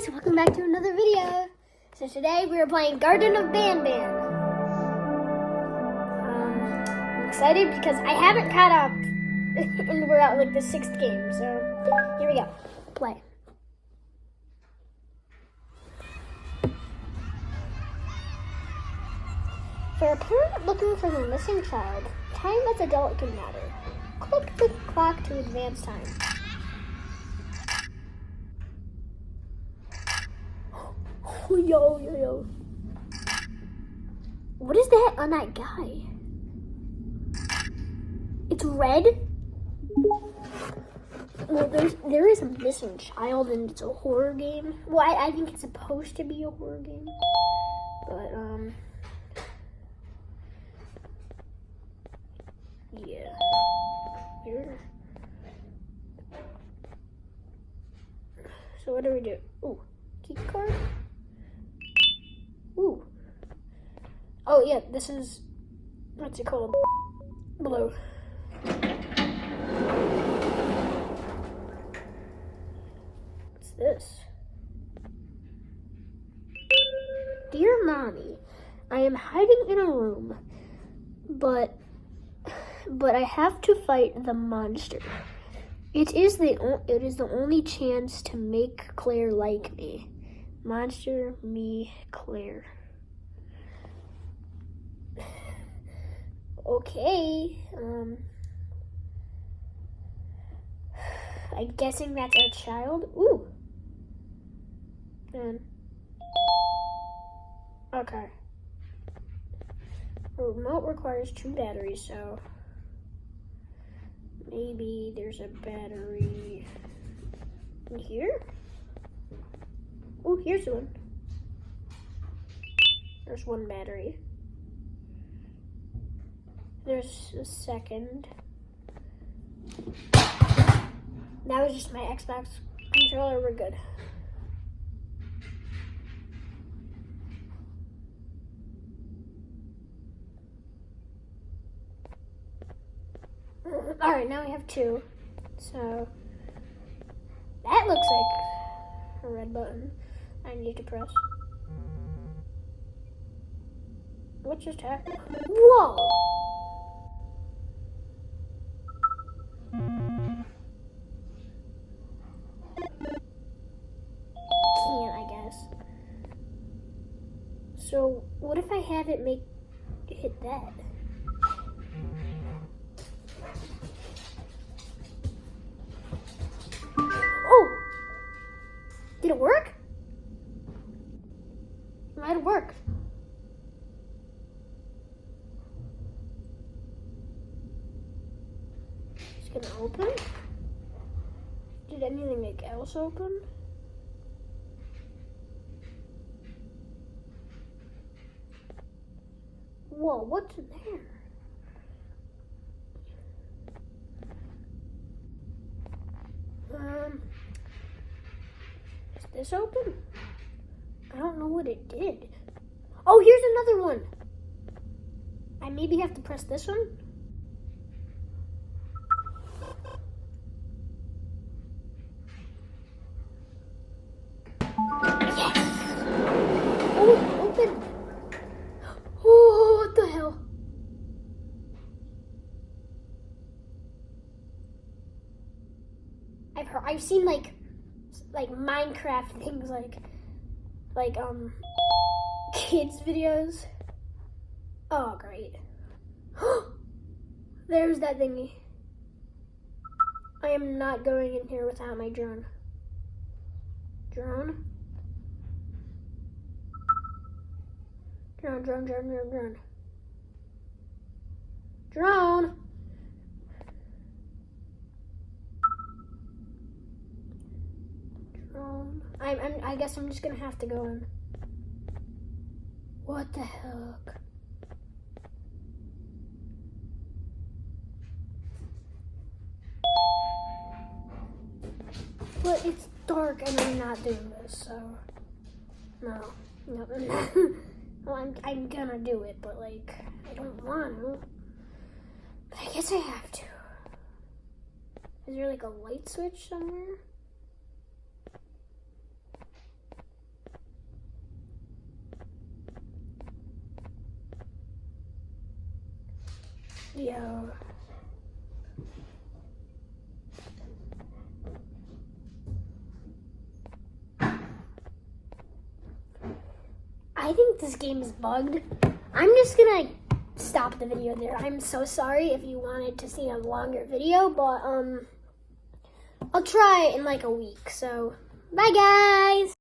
guys, welcome back to another video. So today we are playing Garten of Banban. I'm excited because I haven't caught up and we're at like the 6th game. So here we go, play. For a parent looking for their missing child, time as adult can matter. Click the clock to advance time. Yo. What is that on that guy? It's red? Well, there is a missing child and it's a horror game. Well, I think it's supposed to be a horror game. But, yeah. Here. So what do we do? Ooh, key card? Ooh. Oh yeah, this is, what's it called? Blue. What's this? Dear Mommy, I am hiding in a room, but I have to fight the monster. It is the only chance to make Claire like me. Monster, me, Claire. Okay. I'm guessing that's our child. Ooh. Okay. A remote requires 2 batteries, so maybe there's a battery in here. Oh, here's one. There's 1 battery. There's a second. That was just my Xbox controller. We're good. All right, now we have 2. So that looks like a red button I need to press. What just happened? Whoa! Can't, I guess. So what if I have it hit that? Oh! Did it work? It might have worked. It's gonna open. Did anything else open? Whoa, what's in there? Is this open? I don't know what it did. Oh, here's another one. I maybe have to press this one. Yes! Oh, it opened. Oh, what the hell? I've seen like Minecraft things like kids videos. Oh, great. There's that thingy. I am not going in here without my drone. Drone? Drone. Drone! I guess I'm just gonna have to go in. What the heck? But it's dark and I'm not doing this, so no. Well, I'm gonna do it, but like I don't want to. But I guess I have to. Is there like a light switch somewhere? Yeah. I think this game is bugged. I'm just gonna stop the video there. I'm so sorry if you wanted to see a longer video, but I'll try in like a week. So bye guys.